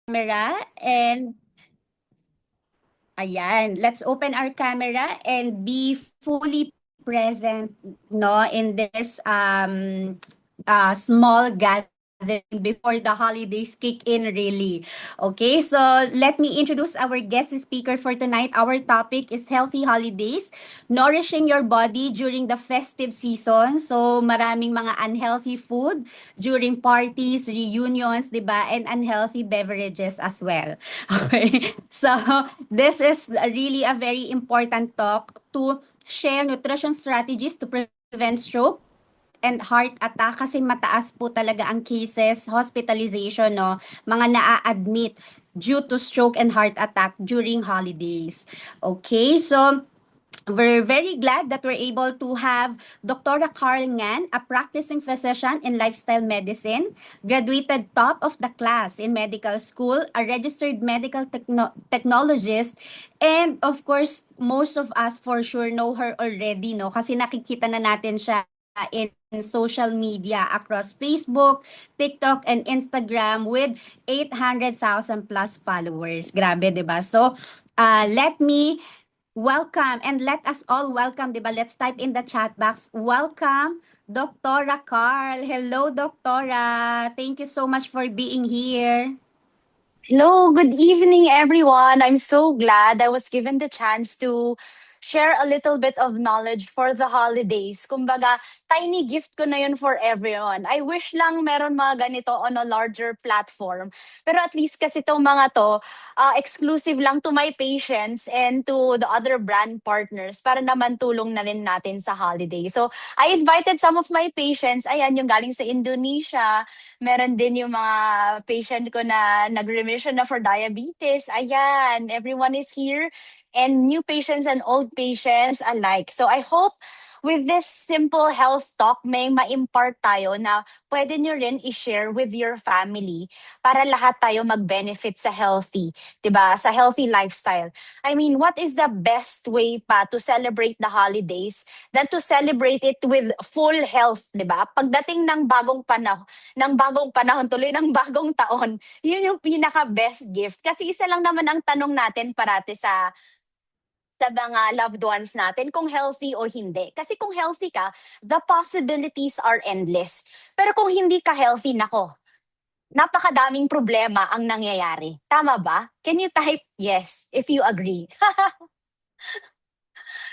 camera and ayan, let's open our camera and be fully present no in this small gathering before the holidays kick in really. Okay, so let me introduce our guest speaker for tonight. Our topic is healthy holidays, nourishing your body during the festive season. So maraming mga unhealthy food during parties, reunions, 'di ba? And unhealthy beverages as well. Okay. So this is really a very important talk to share nutrition strategies to prevent stroke and heart attack kasi mataas po talaga ang cases, hospitalization, no, mga naa-admit due to stroke and heart attack during holidays. Okay, so we're very glad that we're able to have Dr. Carl Ngan, a practicing physician in lifestyle medicine, graduated top of the class in medical school, a registered medical technologist, and of course, most of us for sure know her already, no? Kasi nakikita na natin siya in social media across Facebook, TikTok, and Instagram with 800,000 plus followers. Grabe, di ba? So, let me welcome and let us all welcome, 'di ba? Let's type in the chat box. Welcome, Dr. Carl. Hello, Doctora. Thank you so much for being here. Hello, good evening, everyone. I'm so glad I was given the chance to share a little bit of knowledge for the holidays. Kumbaga, tiny gift ko na yun for everyone. I wish lang meron mga ganito on a larger platform. Pero at least kasi itong mga to, exclusive lang to my patients and to the other brand partners para naman tulong na rin natin sa holiday. So, I invited some of my patients. Ayan, yung galing sa Indonesia, meron din yung mga patient ko na nag-remission na for diabetes. Ayan, everyone is here. And new patients and old patients alike. So I hope with this simple health talk, may ma-impart tayo na pwede nyo rin i-share with your family para lahat tayo mag-benefit sa healthy, 'di ba? Sa healthy lifestyle. I mean, what is the best way pa to celebrate the holidays than to celebrate it with full health, 'di ba? Pagdating ng bagong panahon, tuloy ng bagong taon, yun yung pinaka-best gift. Kasi isa lang naman ang tanong natin parati sa mga loved ones natin kung healthy o hindi. Kasi kung healthy ka, the possibilities are endless. Pero kung hindi ka healthy, nako, napakadaming problema ang nangyayari. Tama ba? Can you type yes if you agree?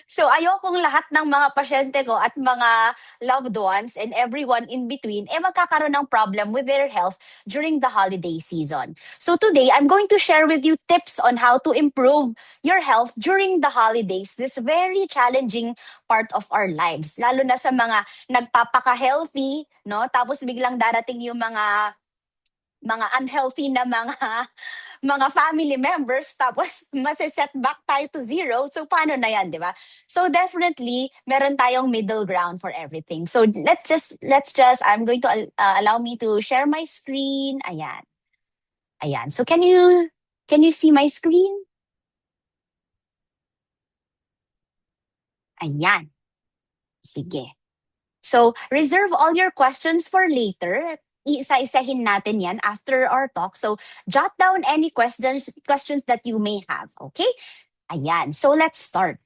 So ayokong lahat ng mga pasyente ko at mga loved ones and everyone in between magkakaroon ng problem with their health during the holiday season. So today, I'm going to share with you tips on how to improve your health during the holidays, this very challenging part of our lives. Lalo na sa mga nagpapaka-healthy, no? Tapos biglang darating yung mga unhealthy na mga family members tapos mase-set back tayo to zero. So paano na 'yan, 'di ba? So definitely meron tayong middle ground for everything. So let's just I'm going to allow me to share my screen. Ayan. Ayan. So can you see my screen? Ayan. Sige. So, reserve all your questions for later. Iisa-isahin natin yan after our talk. So, jot down any questions that you may have. Okay? Ayan. So, let's start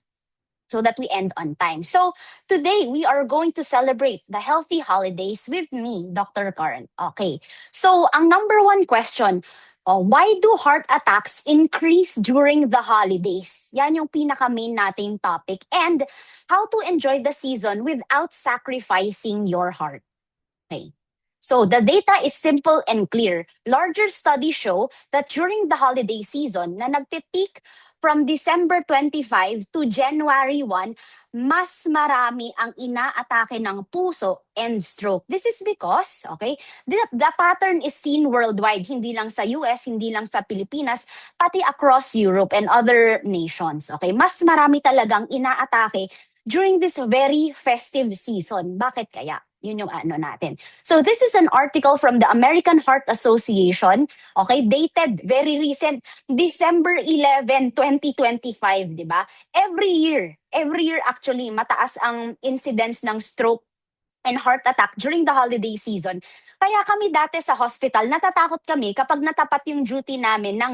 so that we end on time. So, today we are going to celebrate the healthy holidays with me, Dr. Karen. Okay. So, ang number one question, why do heart attacks increase during the holidays? Yan yung pinaka-main nating topic. And how to enjoy the season without sacrificing your heart. Okay. So the data is simple and clear. Larger studies show that during the holiday season na nagpe-peak from December 25 to January 1, mas marami ang inaatake ng puso and stroke. This is because, okay, the pattern is seen worldwide, hindi lang sa US, hindi lang sa Pilipinas, pati across Europe and other nations. Okay, mas marami talagang inaatake during this very festive season. Bakit kaya? Yun yung ano natin. So this is an article from the American Heart Association, okay, dated very recent, December 11, 2025, di ba? Every year actually, mataas ang incidence ng stroke and heart attack during the holiday season. Kaya kami dati sa hospital, natatakot kami kapag natapat yung duty namin ng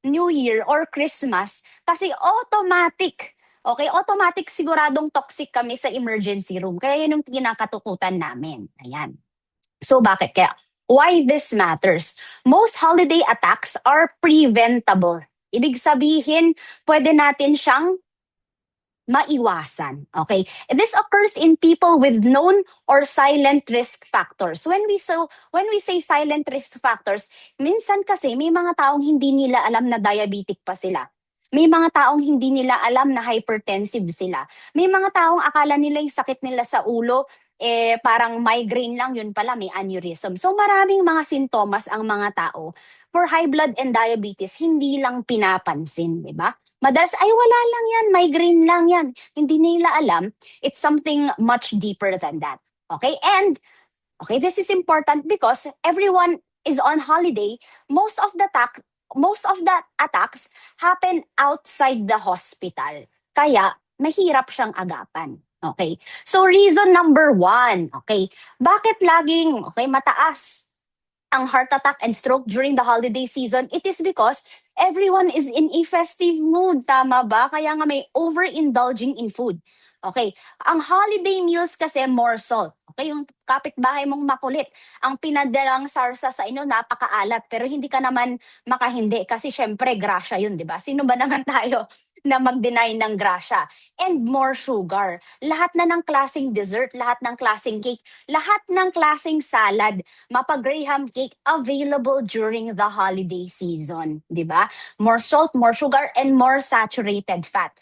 New Year or Christmas kasi automatic. Okay, automatic siguradong toxic kami sa emergency room. Kaya yun yung kinakatukutan namin. Ayan. So bakit kaya? Why this matters? Most holiday attacks are preventable. Ibig sabihin, pwede natin siyang maiwasan. Okay? This occurs in people with known or silent risk factors. When we say silent risk factors, minsan kasi may mga taong hindi nila alam na diabetic pa sila. May mga taong hindi nila alam na hypertensive sila. May mga taong akala nila yung sakit nila sa ulo, parang migraine lang, yun pala may aneurysm. So maraming mga sintomas ang mga tao for high blood and diabetes, hindi lang pinapansin, di ba? Madalas, ay wala lang yan, migraine lang yan. Hindi nila alam, it's something much deeper than that. Okay? And, okay, this is important because everyone is on holiday. Most of the attacks happen outside the hospital. Kaya, mahirap siyang agapan. Okay? So, reason number 1, okay, bakit laging, okay, mataas ang heart attack and stroke during the holiday season? It is because everyone is in a festive mood. Tama ba? Kaya nga may overindulging in food. Okay. Ang holiday meals kasi more salt. Okay, yung kapitbahay mong makulit, ang pinadalang sarsa sa inyo napakaalat, pero hindi ka naman makahindi kasi syempre grasya yun, di ba? Sino ba naman tayo na mag-deny ng grasya? And more sugar. Lahat na ng klaseng dessert, lahat ng klaseng cake, lahat ng klaseng salad, mapa-graham cake available during the holiday season, di ba? More salt, more sugar, and more saturated fat.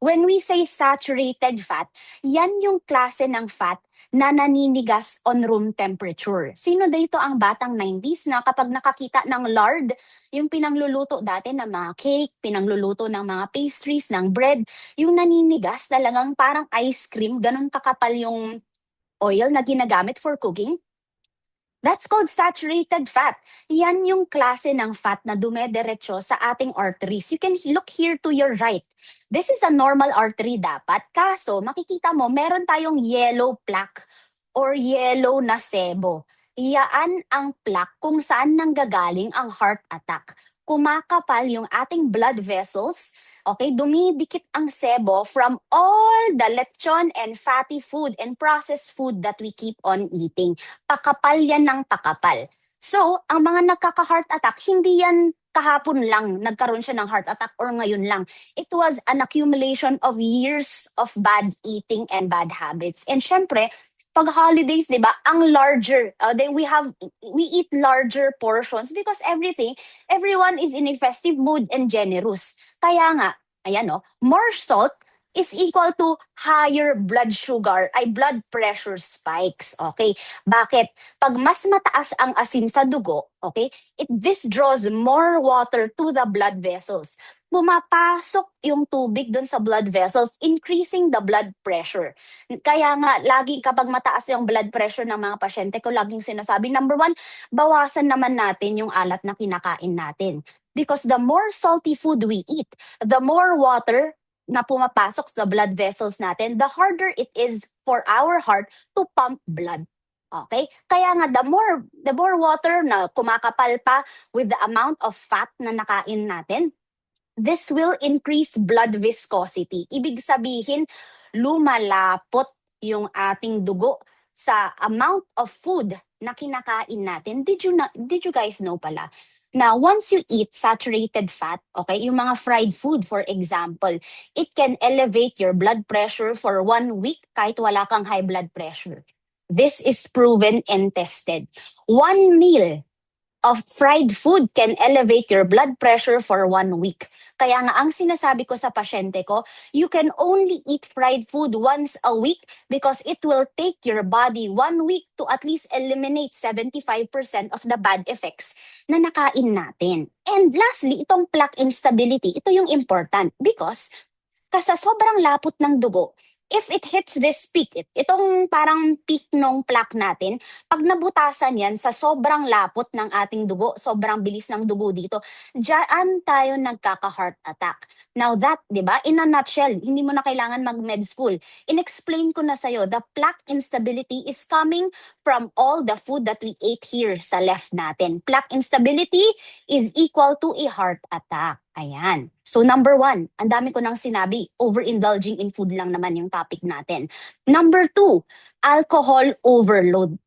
When we say saturated fat, yan yung klase ng fat na naninigas on room temperature. Sino dito ang batang 90s na kapag nakakita ng lard, yung pinangluluto dati ng mga cake, pinangluluto ng mga pastries, ng bread, yung naninigas talagang parang ice cream, ganun kakapal yung oil na ginagamit for cooking? That's called saturated fat. Yan yung klase ng fat na dumediretso sa ating arteries. You can look here to your right. This is a normal artery dapat. Kaso, makikita mo, meron tayong yellow plaque or yellow na sebo. Iyaan ang plaque kung saan nanggagaling ang heart attack. Kumakapal yung ating blood vessels. Okay, dumidikit ang sebo from all the lechon and fatty food and processed food that we keep on eating. Pakapal yan ng pakapal. So, ang mga nagkaka-heart attack, hindi yan kahapon lang nagkaroon siya ng heart attack or ngayon lang. It was an accumulation of years of bad eating and bad habits. And syempre, pag holidays, di ba, ang larger, then we eat larger portions because everyone is in a festive mood and generous. Kaya nga, ayan no, more salt is equal to higher blood sugar, ay blood pressure spikes. Okay? Bakit? Pag mas mataas ang asin sa dugo, okay, this draws more water to the blood vessels. Pumapasok yung tubig dun sa blood vessels, increasing the blood pressure. Kaya nga, lagi kapag mataas yung blood pressure ng mga pasyente ko, laging sinasabi, number 1, bawasan naman natin yung alat na kinakain natin. Because the more salty food we eat, the more water na pumapasok sa blood vessels natin, the harder it is for our heart to pump blood. Okay? Kaya nga, the more water na kumakapal pa with the amount of fat na nakain natin, this will increase blood viscosity. Ibig sabihin, lumalapot yung ating dugo sa amount of food na kinakain natin. Did you guys know pala? Now, once you eat saturated fat, okay, yung mga fried food, for example, it can elevate your blood pressure for 1 week kahit wala kang high blood pressure. This is proven and tested. 1 meal of fried food can elevate your blood pressure for 1 week. Kaya nga, ang sinasabi ko sa pasyente ko, you can only eat fried food once a week because it will take your body 1 week to at least eliminate 75% of the bad effects na nakain natin. And lastly, itong plaque instability, ito yung important because sa sobrang lapot ng dugo, if it hits this peak, itong parang peak nung plaque natin, pag nabutasan yan sa sobrang lapot ng ating dugo, sobrang bilis ng dugo dito, diyan tayo nagkaka-heart attack. Now that, di ba, in a nutshell, hindi mo na kailangan mag-med school. In-explain ko na sa'yo, the plaque instability is coming from all the food that we ate here sa left natin. Plaque instability is equal to a heart attack. Ayan. So number 1, ang dami ko nang sinabi, overindulging in food lang naman yung topic natin. Number 2, alcohol overload.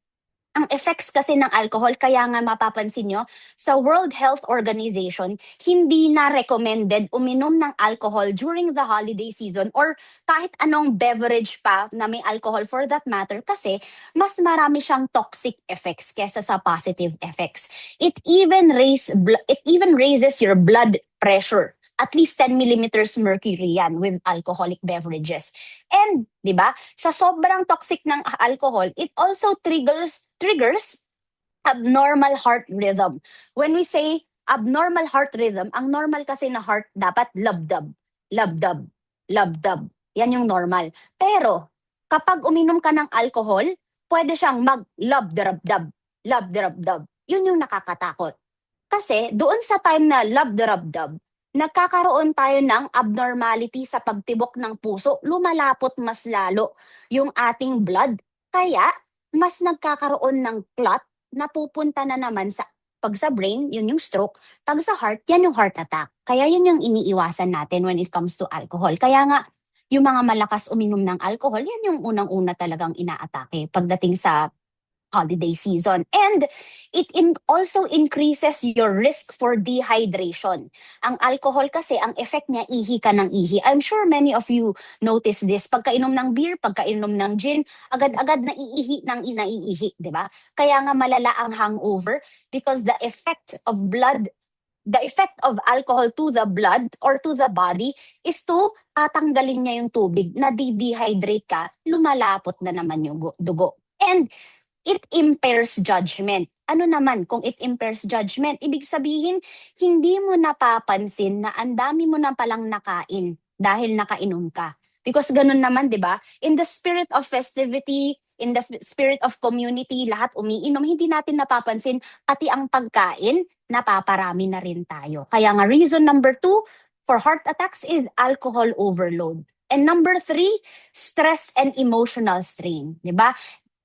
Ang effects kasi ng alcohol, kaya nga mapapansin nyo, sa World Health Organization, hindi na recommended uminom ng alcohol during the holiday season or kahit anong beverage pa na may alcohol for that matter kasi mas marami siyang toxic effects kesa sa positive effects. It even raises your blood pressure. At least 10 millimeters mercury yan with alcoholic beverages. And, di ba, sa sobrang toxic ng alcohol, it also triggers abnormal heart rhythm. When we say abnormal heart rhythm, ang normal kasi na heart dapat labdab, labdab, labdab. Yan yung normal. Pero, kapag uminom ka ng alcohol, pwede siyang mag-labdarabdab, labdarabdab. Yun yung nakakatakot. Kasi doon sa time na labdarabdab, nagkakaroon tayo ng abnormality sa pagtibok ng puso, lumalapot mas lalo yung ating blood. Kaya, mas nagkakaroon ng clot na pupunta na naman pag sa brain, yun yung stroke. Pag sa heart, yan yung heart attack. Kaya yun yung iniiwasan natin when it comes to alcohol. Kaya nga, yung mga malakas uminom ng alcohol, yan yung unang-una talagang inaatake pagdating sa holiday season. And it also increases your risk for dehydration. Ang alcohol kasi, ang effect niya, ihi ka ng ihi. I'm sure many of you notice this. Pagkainom ng beer, pagkainom ng gin, agad-agad naiihi ng inaiihi, di ba? Kaya nga malala ang hangover because the effect of alcohol to the blood or to the body is to tatanggalin niya yung tubig, na dehydrate ka, lumalapot na naman yung dugo. And it impairs judgment. Ano naman kung it impairs judgment? Ibig sabihin, hindi mo napapansin na ang dami mo na palang nakain dahil nakainom ka. Because ganun naman, di ba? In the spirit of festivity, in the spirit of community, lahat umiinom, hindi natin napapansin, pati ang pagkain, napaparami na rin tayo. Kaya nga, reason number 2 for heart attacks is alcohol overload. And number 3, stress and emotional strain. Di ba?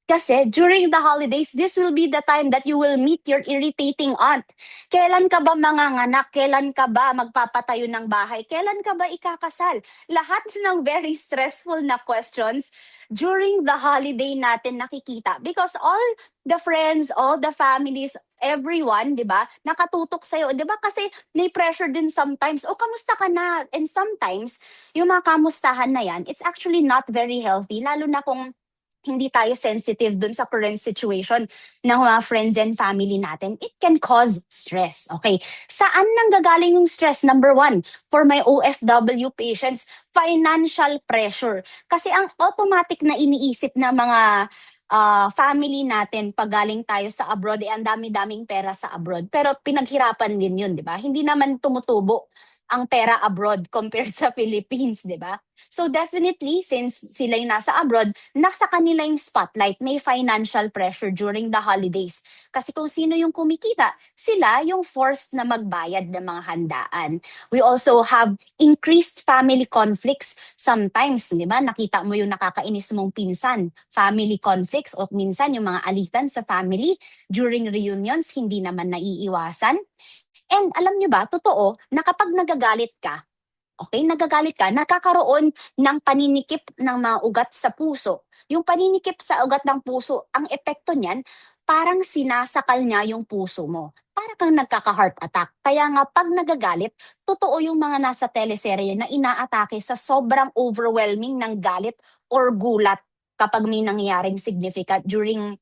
Kasi during the holidays, this will be the time that you will meet your irritating aunt. Kailan ka ba manganganak? Kailan ka ba magpapatayo ng bahay? Kailan ka ba ikakasal? Lahat ng very stressful na questions during the holiday natin nakikita. Because all the friends, all the families, everyone, di ba, nakatutok sa'yo. Di ba? Kasi may pressure din sometimes. O, kamusta ka na? And sometimes, yung mga kamustahan na yan, it's actually not very healthy. Lalo na kung hindi tayo sensitive dun sa current situation ng mga friends and family natin, it can cause stress. Okay, saan nanggagaling yung stress? Number 1, for my OFW patients, financial pressure. Kasi ang automatic na iniisip na mga family natin pag galing tayo sa abroad, ang dami-daming pera sa abroad. Pero pinaghirapan din yun, di ba? Hindi naman tumutubo ang pera abroad compared sa Philippines, di ba? So definitely, since sila yung nasa abroad, nasa kanila yung spotlight, may financial pressure during the holidays. Kasi kung sino yung kumikita, sila yung forced na magbayad ng mga handaan. We also have increased family conflicts sometimes, di ba? Nakita mo yung nakakainis mong pinsan, family conflicts, o minsan yung mga alitan sa family during reunions, hindi naman naiiwasan. And alam nyo ba, totoo, na kapag nagagalit ka, nakakaroon ng paninikip ng mga ugat sa puso. Yung paninikip sa ugat ng puso, ang epekto niyan, parang sinasakal niya yung puso mo. Para kang nagkaka-heart attack. Kaya nga pag nagagalit, totoo yung mga nasa teleserye na inaatake sa sobrang overwhelming ng galit or gulat kapag may nangyaring significant during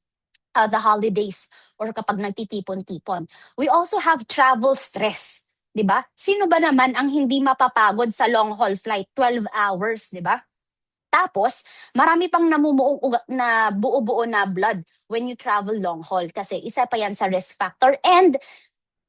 the holidays or kapag nagtitipon-tipon. We also have travel stress, 'di ba? Sino ba naman ang hindi mapapagod sa long haul flight, 12 hours, 'di ba? Tapos, marami pang namumuong na buo-buo na blood when you travel long haul kasi isa pa yan sa risk factor. And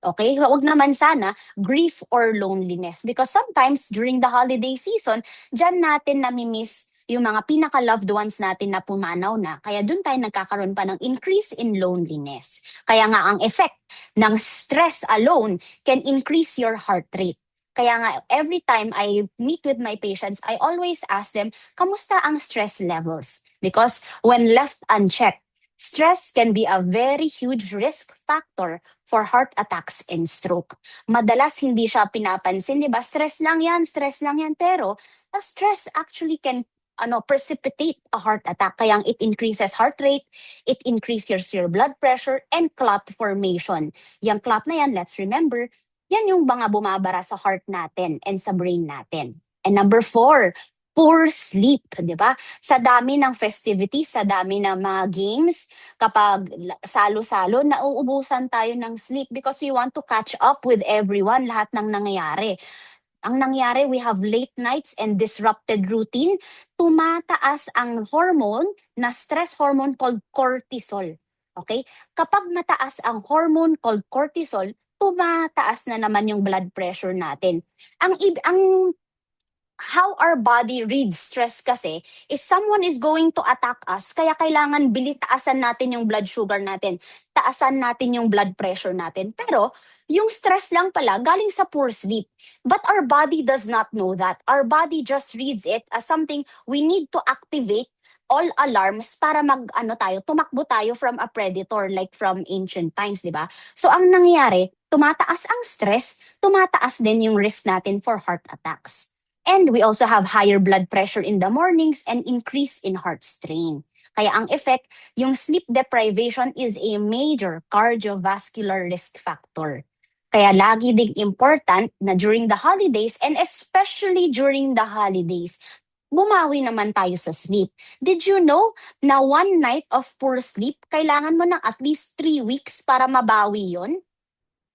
okay, huwag naman sana grief or loneliness because sometimes during the holiday season, diyan natin nami-miss yung mga pinaka-loved ones natin na pumanaw na. Kaya doon tayo nagkakaroon pa ng increase in loneliness. Kaya nga ang effect ng stress alone can increase your heart rate. Kaya nga, every time I meet with my patients, I always ask them, kamusta ang stress levels? Because when left unchecked, stress can be a very huge risk factor for heart attacks and stroke. Madalas hindi siya pinapansin, di ba? Stress lang yan, stress lang yan. Pero, stress actually can precipitate a heart attack. Kaya it increases heart rate, it increases your blood pressure, and clot formation. Yung clot na yan, let's remember, yan yung mga bumabara sa heart natin and sa brain natin. And number 4, poor sleep, di ba? Sa dami ng festivities, sa dami ng mga games, kapag salo-salo, nauubusan tayo ng sleep because we want to catch up with everyone, lahat ng nangyayari. Ang nangyari, we have late nights and disrupted routine. Tumataas ang hormone na stress hormone called cortisol. Okay? Kapag mataas ang hormone called cortisol, tumataas na naman yung blood pressure natin. Ang how our body reads stress kasi is someone is going to attack us, kaya kailangan taasan natin yung blood sugar natin, taasan natin yung blood pressure natin. Pero yung stress lang pala galing sa poor sleep. But our body does not know that. Our body just reads it as something we need to activate all alarms para tumakbo tayo from a predator like from ancient times, di ba? So ang nangyayari, tumataas ang stress, tumataas din yung risk natin for heart attacks. And we also have higher blood pressure in the mornings and increase in heart strain. Kaya ang effect, yung sleep deprivation is a major cardiovascular risk factor. Kaya lagi ding important na during the holidays and especially during the holidays, bumawi naman tayo sa sleep. Did you know na one night of poor sleep, kailangan mo ng at least 3 weeks para mabawi yon?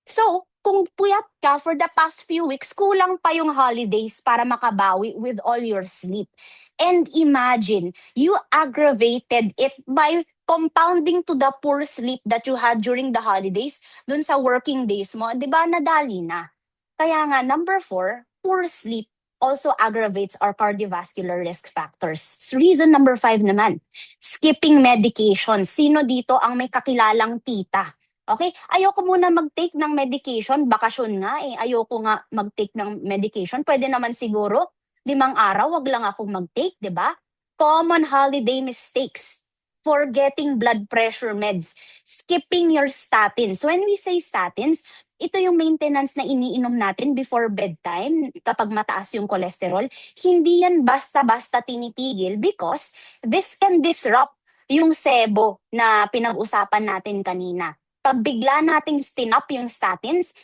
So, kung puyat ka for the past few weeks, kulang pa yung holidays para makabawi with all your sleep. And imagine, you aggravated it by compounding to the poor sleep that you had during the holidays dun sa working days mo. Di ba, nadali na. Kaya nga, number 4, poor sleep also aggravates our cardiovascular risk factors. Reason number 5 naman, skipping medication. Sino dito ang may kakilalang tita? Okay, ayoko muna mag-take ng medication, bakasyon nga ayoko nga mag-take ng medication. Pwede naman siguro 5 araw, wag lang akong mag-take, 'di ba? Common holiday mistakes. Forgetting blood pressure meds, skipping your statins. So when we say statins, ito yung maintenance na iniinom natin before bedtime kapag mataas yung cholesterol. Hindi yan basta-basta tinitigil because this can disrupt yung sebo na pinag-usapan natin kanina. Pag bigla nating stinap yung statins,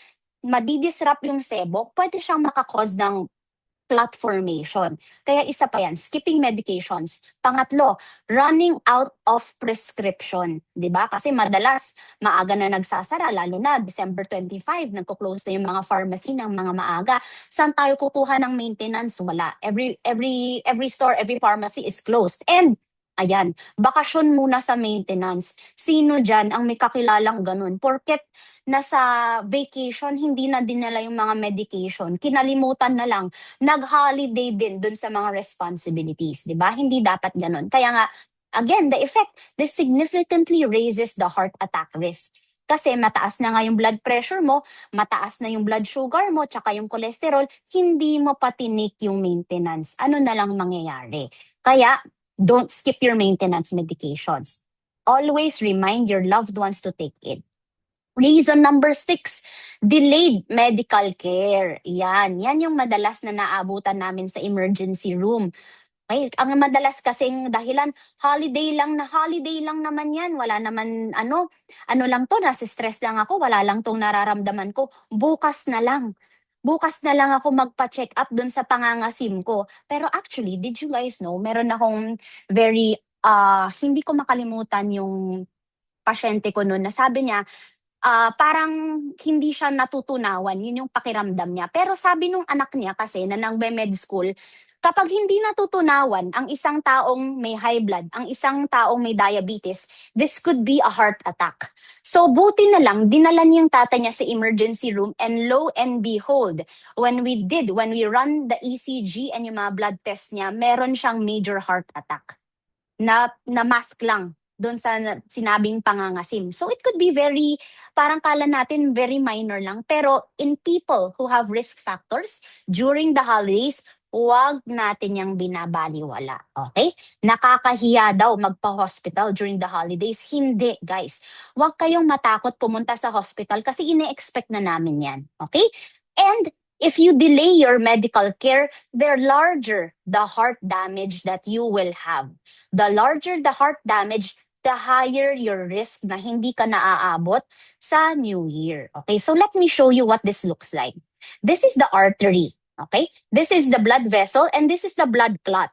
madidisrupt yung sebo, pwede siyang makakause ng clot formation. Kaya isa pa yan, skipping medications. Pangatlo, running out of prescription. Diba? Kasi madalas, maaga na nagsasara, lalo na December 25, nagko-close na yung mga pharmacy ng mga maaga. Saan tayo kukuha ng maintenance? Wala. Every store, every pharmacy is closed. And ayan, bakasyon muna sa maintenance. Sino dyan ang may kakilalang ganun? Porket nasa vacation, hindi na dinala yung mga medication. Kinalimutan na lang. Nag-holiday din dun sa mga responsibilities. Di ba? Hindi dapat ganun. Kaya nga, again, the effect, this significantly raises the heart attack risk. Kasi mataas na nga yung blood pressure mo, mataas na yung blood sugar mo, tsaka yung cholesterol, hindi mo patinik yung maintenance. Ano na lang mangyayari? Kaya, don't skip your maintenance medications. Always remind your loved ones to take it. Reason number 6, delayed medical care. Yan yung madalas na naabutan namin sa emergency room. Okay, ang madalas kasing dahilan, holiday lang naman yan. Wala naman, ano lang to, nasa stress lang ako, wala lang tong nararamdaman ko. Bukas na lang ako magpa-check up dun sa pangangasim ko. Pero actually, did you guys know, meron akong very, hindi ko makalimutan yung pasyente ko noon na sabi niya, parang hindi siya natutunawan, yun yung pakiramdam niya. Pero sabi nung anak niya kasi na nang med school, Kapag hindi natutunawan ang isang taong may high blood, ang isang taong may diabetes, this could be a heart attack. So buti na lang, dinala niyang tatay niya sa emergency room, and lo and behold, when we run the ECG and yung mga blood test niya, meron siyang major heart attack na mask lang doon sa sinabing pangangasim. So it could be parang kala natin very minor lang. Pero in people who have risk factors during the holidays, huwag natin yung binabaliwala. Okay? Nakakahiya daw magpa-hospital during the holidays. Hindi, guys. Huwag kayong matakot pumunta sa hospital kasi ine-expect na namin yan. Okay? And if you delay your medical care, the larger the heart damage that you will have. The larger the heart damage, the higher your risk na hindi ka naaabot sa New Year. Okay, so let me show you what this looks like. This is the artery. Okay, this is the blood vessel and this is the blood clot.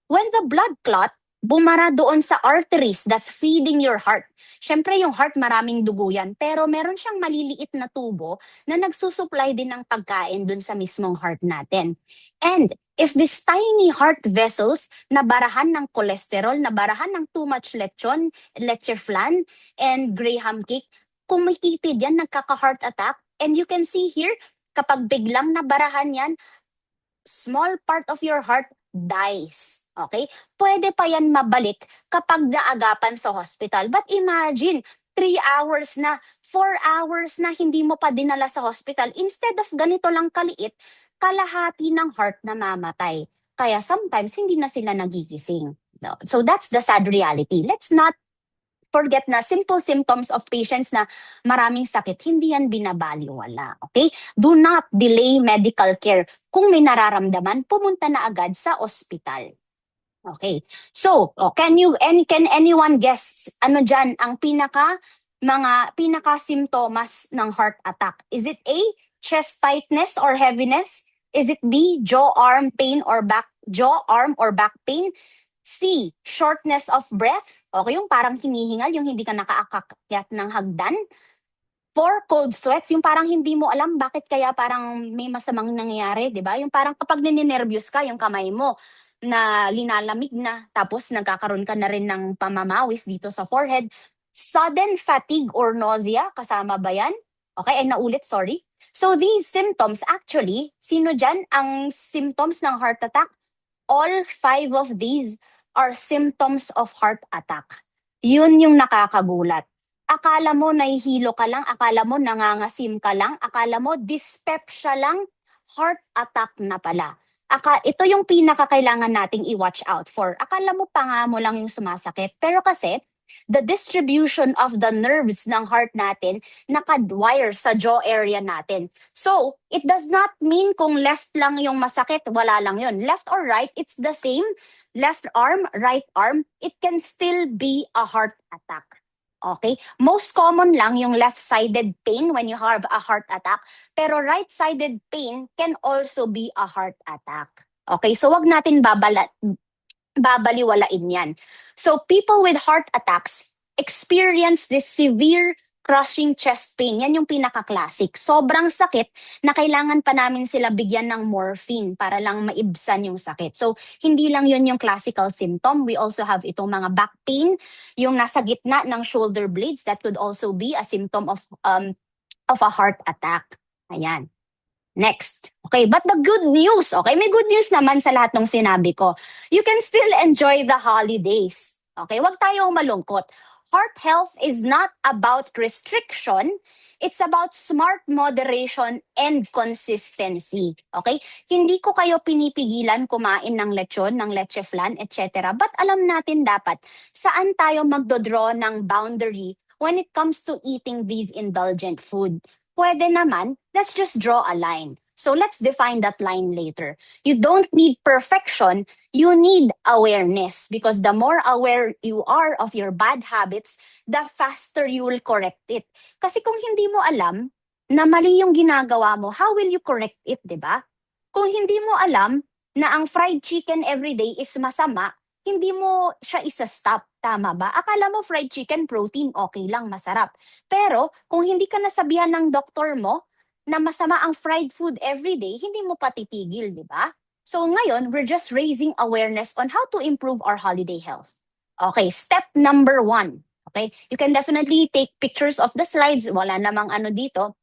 When the blood clot, bumara doon sa arteries that's feeding your heart. Siyempre, yung heart maraming dugo yan, pero meron siyang maliliit na tubo na nagsusupply din ng pagkain dun sa mismong heart natin. And if these tiny heart vessels nabarahan ng cholesterol, nabarahan ng too much lechon, leche flan, and graham cake, kumikitid yan, nagkaka-heart attack. And you can see here, kapag biglang nabarahan yan, small part of your heart dies. Okay? Pwede pa yan mabalik kapag naagapan sa hospital. But imagine, 3 hours na, 4 hours na hindi mo pa dinala sa hospital. Instead of ganito lang kaliit, kalahati ng heart na mamatay. Kaya sometimes hindi na sila nagigising. No? So that's the sad reality. Let's not forget na simple symptoms of patients na maraming sakit, hindi yan binabaliwala. Okay? Do not delay medical care. Kung may nararamdaman, pumunta na agad sa ospital. Okay. So, can anyone guess ano dyan ang pinaka simptomas ng heart attack? Is it A, chest tightness or heaviness? Is it B, jaw, arm or back pain? C, shortness of breath. Okay, yung parang hinihingal, yung hindi ka nakaakyat ng hagdan. 4, cold sweats, yung parang hindi mo alam bakit kaya parang may masamang nangyayari, di ba? Yung parang kapag ninenervyos ka, yung kamay mo na linalamig na, tapos nagkakaroon ka na rin ng pamamawis dito sa forehead. Sudden fatigue or nausea, kasama ba yan? Okay, ay naulit, sorry. So these symptoms, actually, sino dyan ang symptoms ng heart attack? All 5 of these are symptoms of heart attack. Yun yung nakakagulat. Akala mo nahihilo ka lang, akala mo nangangasim ka lang, akala mo dyspepsia lang, heart attack na pala. Ito yung pinakakailangan nating i-watch out for. Akala mo pa nga mo lang yung sumasakit. Pero kasi, the distribution of the nerves ng heart natin nakadwire sa jaw area natin. So, it does not mean kung left lang yung masakit, wala lang yun. Left or right, it's the same. Left arm, right arm, it can still be a heart attack. Okay? Most common lang yung left-sided pain when you have a heart attack. Pero right-sided pain can also be a heart attack. Okay? So, wag natin babaliwalain yan. So, people with heart attacks experience this severe crushing chest pain. Yan yung pinaka-classic. Sobrang sakit na kailangan pa namin sila bigyan ng morphine para lang maibsan yung sakit. So, hindi lang yun yung classical symptom. We also have itong mga back pain, yung nasa gitna ng shoulder blades. That could also be a symptom of a heart attack. Ayan. Next. Okay, but the good news, okay, may good news naman sa lahat ng sinabi ko. You can still enjoy the holidays. Okay, wag tayong malungkot. Heart health is not about restriction, it's about smart moderation and consistency. Okay? Hindi ko kayo pinipigilan kumain ng lechon, ng leche flan, etc. But alam natin dapat saan tayo magdodraw ng boundary when it comes to eating these indulgent food. Pwede naman, let's just draw a line. So let's define that line later. You don't need perfection, you need awareness, because the more aware you are of your bad habits, the faster you will correct it. Kasi kung hindi mo alam na mali yung ginagawa mo, how will you correct it, di ba? Kung hindi mo alam na ang fried chicken everyday is masama, hindi mo siya isa-stop. Tama ba? Akala mo fried chicken protein, okay lang, masarap. Pero kung hindi ka nasabihan ng doktor mo na masama ang fried food everyday, hindi mo patitigil, di ba? So ngayon, we're just raising awareness on how to improve our holiday health. Okay, step number 1. Okay, you can definitely take pictures of the slides. Wala namang ano dito.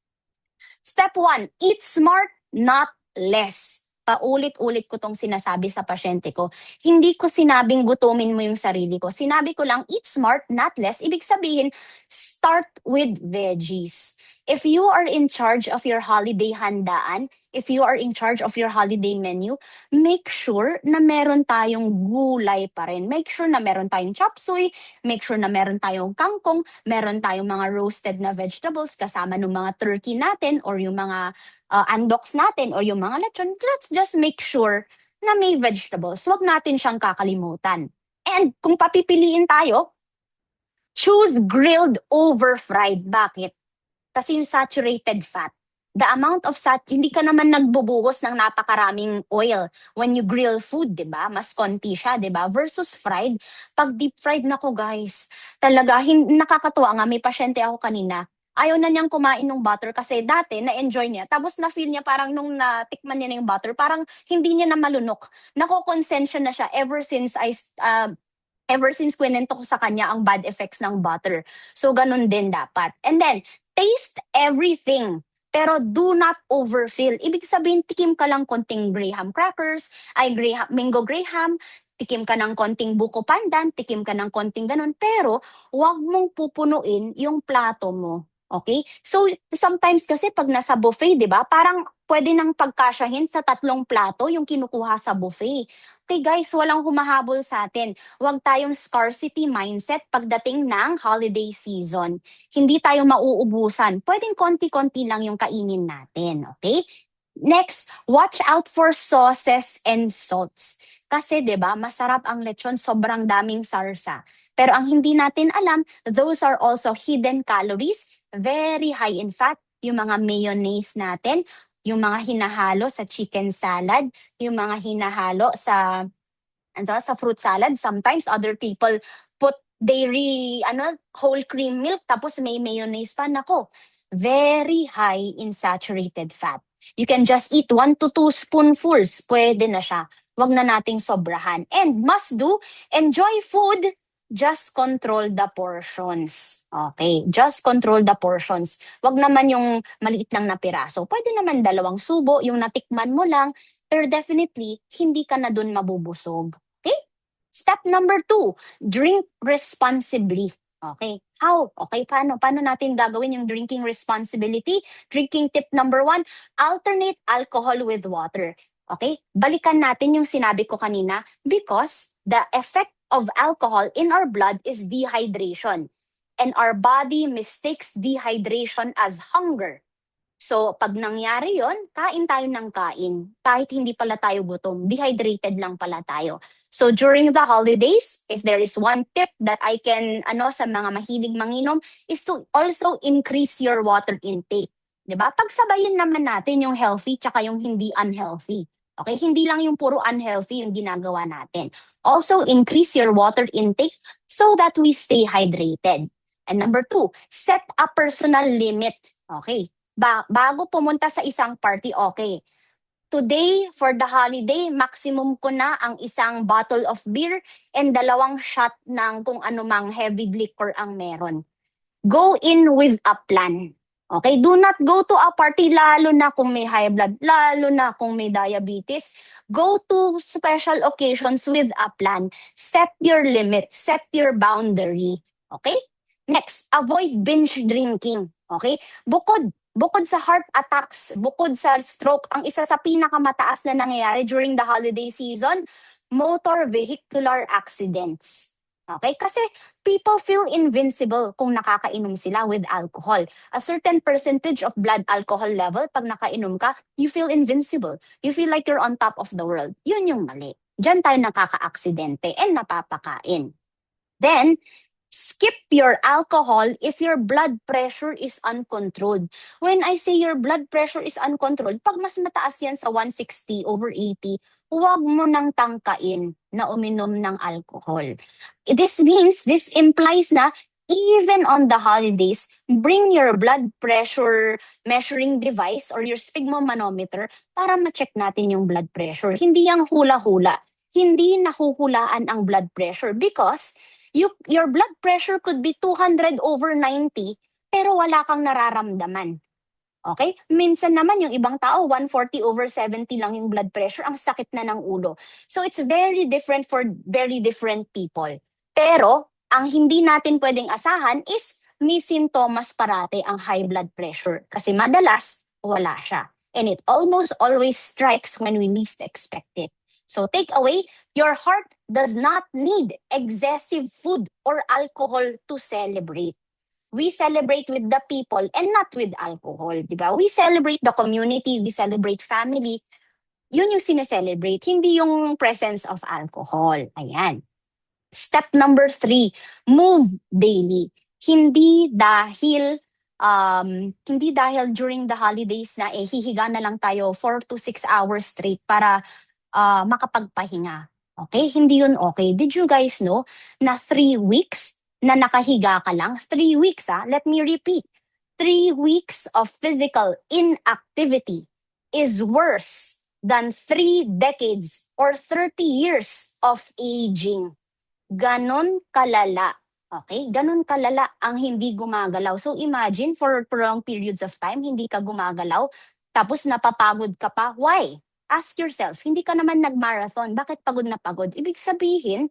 Step 1, eat smart, not less. Paulit-ulit ko tong sinasabi sa pasyente ko. Hindi ko sinabing gutumin mo yung sarili ko. Sinabi ko lang, eat smart, not less. Ibig sabihin, start with veggies. If you are in charge of your holiday handaan, if you are in charge of your holiday menu, make sure na meron tayong gulay pa rin. Make sure na meron tayong chop suey, make sure na meron tayong kangkong, meron tayong mga roasted na vegetables kasama ng mga turkey natin or yung mga andoks natin or yung mga lechon. Let's just make sure na may vegetables. Huwag natin siyang kakalimutan. And kung papipiliin tayo, choose grilled over fried. Bakit? Kasi yung saturated fat, the amount of hindi ka naman nagbubuhos ng napakaraming oil when you grill food, di ba? Mas konti siya, di ba? Versus fried, pag deep fried, nako guys, talaga, nakakatuwa nga, may pasyente ako kanina, ayaw na niyang kumain ng butter kasi dati na-enjoy niya. Tapos na-feel niya parang nung natikman niya na yung butter, parang hindi niya na malunok. Nako-consensya na siya ever since kwento ko sa kanya ang bad effects ng butter. So, ganun din dapat. And then, taste everything. Pero do not overfill. Ibig sabihin, tikim ka lang konting Graham crackers, mango Graham, tikim ka ng konting buko pandan, tikim ka ng konting ganun. Pero, huwag mong pupunuin yung plato mo. Okay? So, sometimes kasi pag nasa buffet, di ba, parang pwede nang pagkasyahin sa 3 plato yung kinukuha sa buffet. Okay guys, walang humahabol sa atin. Huwag tayong scarcity mindset pagdating ng holiday season. Hindi tayo mauubusan. Pwedeng konti-konti lang yung kainin natin. Okay? Next, watch out for sauces and salts. Kasi 'di ba, masarap ang lechon, sobrang daming sarsa. Pero ang hindi natin alam, those are also hidden calories, very high in fat, yung mga mayonnaise natin, yung mga hinahalo sa chicken salad, yung mga hinahalo sa sa fruit salad. Sometimes other people put dairy whole cream milk tapos may mayonnaise pa. Nako, very high in saturated fat. You can just eat 1 to 2 spoonfuls, pwede na siya. Wag na nating sobrahan. And must do, enjoy food, just control the portions. Okay, just control the portions. Wag naman yung maliit lang na piraso. Pwede naman 2 subo, yung natikman mo lang, pero definitely, hindi ka na dun mabubusog. Okay? Step number 2, drink responsibly. Okay. How? Okay, paano? Paano natin gagawin yung drinking responsibility? Drinking tip number 1, alternate alcohol with water. Okay? Balikan natin yung sinabi ko kanina because the effect of alcohol in our blood is dehydration. And our body mistakes dehydration as hunger. So, pag nangyari yon, kain tayo ng kain. Kahit hindi pala tayo gutom, dehydrated lang pala tayo. So, during the holidays, if there is one tip that I can, sa mga mahilig manginom, is to also increase your water intake. 'Di ba? Pagsabayin naman natin yung healthy tsaka yung hindi unhealthy. Okay? Hindi lang yung puro unhealthy yung ginagawa natin. Also, increase your water intake so that we stay hydrated. And number 2, set a personal limit. Okay? Bago pumunta sa isang party, okay. Today, for the holiday, maximum ko na ang 1 bottle of beer and 2 shot ng kung anumang heavy liquor ang meron. Go in with a plan. Okay? Do not go to a party lalo na kung may high blood, lalo na kung may diabetes. Go to special occasions with a plan. Set your limit, set your boundary. Okay? Next, avoid binge drinking. Okay? Bukod sa heart attacks, bukod sa stroke, ang isa sa pinakamataas na nangyayari during the holiday season, motor vehicular accidents. Okay? Kasi people feel invincible kung nakakainom sila with alcohol. A certain percentage of blood alcohol level, pag nakainom ka, you feel invincible. You feel like you're on top of the world. Yun yung mali. Diyan tayo nakaka-aksidente and napapakain. Then, skip your alcohol if your blood pressure is uncontrolled. When I say your blood pressure is uncontrolled, pag mas mataas yan sa 160/80, huwag mo nang tangkain na uminom ng alcohol. This implies na Even on the holidays, bring your blood pressure measuring device or your sphygmomanometer para ma-check natin yung blood pressure. Hindi yung hula-hula. Hindi nahuhulaan ang blood pressure because your blood pressure could be 200/90 pero wala kang nararamdaman. Okay? Minsan naman yung ibang tao, 140/70 lang yung blood pressure, ang sakit na ng ulo. So it's very different for very different people. Pero, ang hindi natin pwedeng asahan is may sintomas parate ang high blood pressure. Kasi madalas, wala siya. And it almost always strikes when we least expect it. So take away, your heart does not need excessive food or alcohol to celebrate. We celebrate with the people and not with alcohol, di ba? We celebrate the community, we celebrate family. Yun yung sineselebrate, hindi yung presence of alcohol. Ayan. Step number 3, move daily. Hindi dahil during the holidays na hihiga na lang tayo 4 to 6 hours straight para makapagpahinga. Okay? Hindi yun okay. Did you guys know na 3 weeks na nakahiga ka lang? 3 weeks, let me repeat. 3 weeks of physical inactivity is worse than 3 decades or 30 years of aging. Ganon kalala. Okay? Ganon kalala ang hindi gumagalaw. So imagine for prolonged periods of time, hindi ka gumagalaw, tapos napapagod ka pa. Why? Ask yourself, hindi ka naman nag-marathon, bakit pagod na pagod? Ibig sabihin,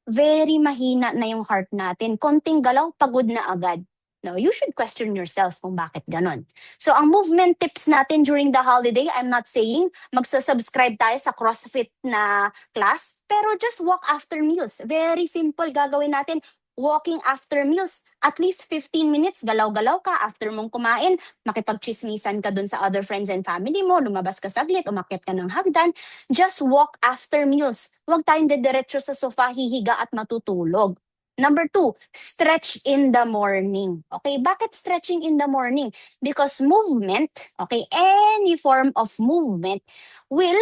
very mahina na yung heart natin. Konting galaw, pagod na agad. No, you should question yourself kung bakit ganon. So, ang movement tips natin during the holiday, I'm not saying magsasubscribe tayo sa CrossFit na class, pero just walk after meals. Very simple gagawin natin. Walking after meals, at least 15 minutes, galaw-galaw ka after mong kumain, makipagchismisan ka dun sa other friends and family mo, lumabas ka saglit, umakyat ka ng hagdan, just walk after meals. Huwag tayong dediretso sa sofa, hihiga at matutulog. Number 2, stretch in the morning. Okay, bakit stretching in the morning? Because movement, okay, any form of movement will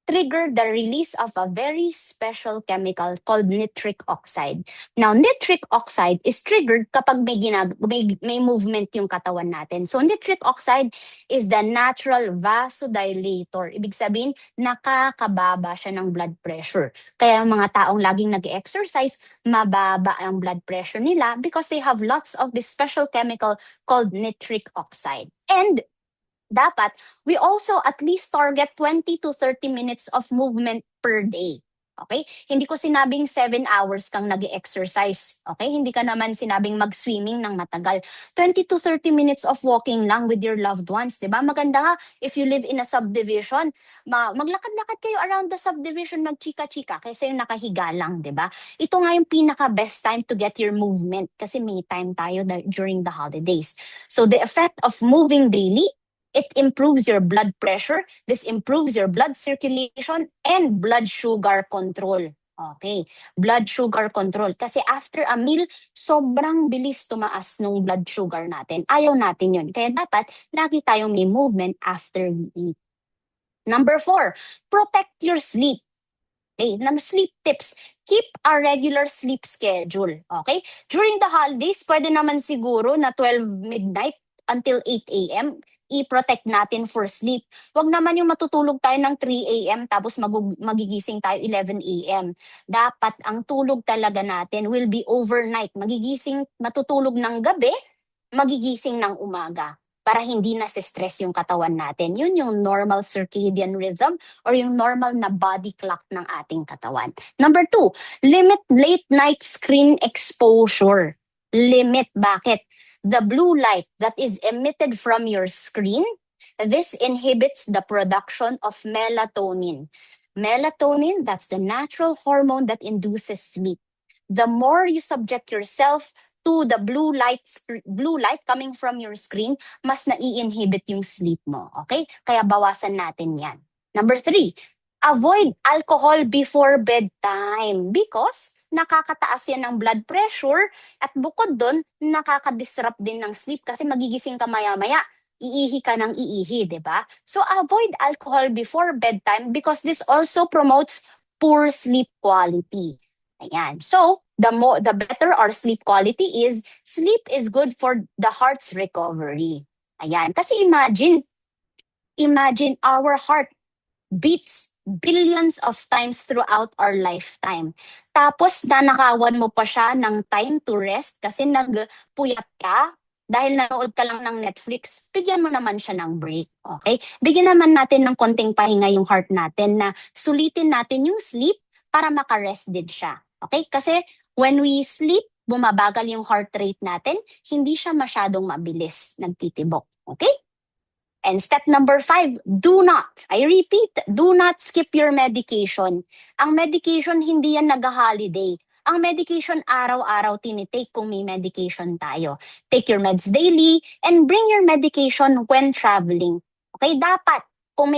trigger the release of a very special chemical called nitric oxide. Now, nitric oxide is triggered kapag may movement yung katawan natin. So, nitric oxide is the natural vasodilator. Ibig sabihin, nakakababa siya ng blood pressure. Kaya ang mga taong laging nag-exercise, mababa ang blood pressure nila because they have lots of this special chemical called nitric oxide. And dapat we also at least target 20 to 30 minutes of movement per day. Okay? Hindi ko sinabing 7 hours kang nag-exercise. Okay? Hindi ka naman sinabing mag-swimming ng matagal. 20 to 30 minutes of walking lang with your loved ones. Diba? Maganda nga, if you live in a subdivision, maglakad-lakad kayo around the subdivision, magchika-chika, kaysa yung nakahiga lang. Diba? Ito nga yung pinaka-best time to get your movement kasi may time tayo during the holidays. So the effect of moving daily, it improves your blood pressure, this improves your blood circulation, and blood sugar control. Okay, blood sugar control. Kasi after a meal, sobrang bilis tumaas ng blood sugar natin. Ayaw natin yun. Kaya dapat lagi tayong may movement after we eat. Number 4, protect your sleep. Okay, sleep tips. Keep a regular sleep schedule. Okay? During the holidays, pwede naman siguro na 12 midnight until 8 a.m., i-protect natin for sleep. Huwag naman yung matutulog tayo ng 3 a.m. tapos magigising tayo 11 a.m. Dapat ang tulog talaga natin will be overnight. Matutulog ng gabi, magigising ng umaga para hindi na stress yung katawan natin. Yun yung normal circadian rhythm or yung normal na body clock ng ating katawan. Number 2, limit late night screen exposure. Limit. Bakit? The blue light that is emitted from your screen, this inhibits the production of melatonin. Melatonin, that's the natural hormone that induces sleep. The more you subject yourself to the blue light coming from your screen, mas nai-inhibit yung sleep mo. Okay? Kaya bawasan natin yan. Number 3, avoid alcohol before bedtime because nakakataas yan ng blood pressure at bukod doon, nakaka-disrupt din ng sleep kasi magigising ka maya-maya, iihi ka ng iihi, di ba? So avoid alcohol before bedtime because this also promotes poor sleep quality. Ayan. So, the better our sleep quality is, sleep is good for the heart's recovery. Ayan. Kasi imagine our heart beats billions of times throughout our lifetime. Tapos nanakawan mo pa siya ng time to rest kasi nagpuyat ka dahil nanood ka lang ng Netflix, bigyan mo naman siya ng break. Okay? Bigyan naman natin ng konting pahinga yung heart natin na sulitin natin yung sleep para makarest din siya. Okay? Kasi when we sleep, bumabagal yung heart rate natin, hindi siya masyadong mabilis nagtitibok. Okay? And step number 5, do not, I repeat, do not skip your medication. Ang medication, hindi yan nag-holiday. Ang medication, araw-araw tinitake kung may medication tayo. Take your meds daily and bring your medication when traveling. Okay, dapat, kung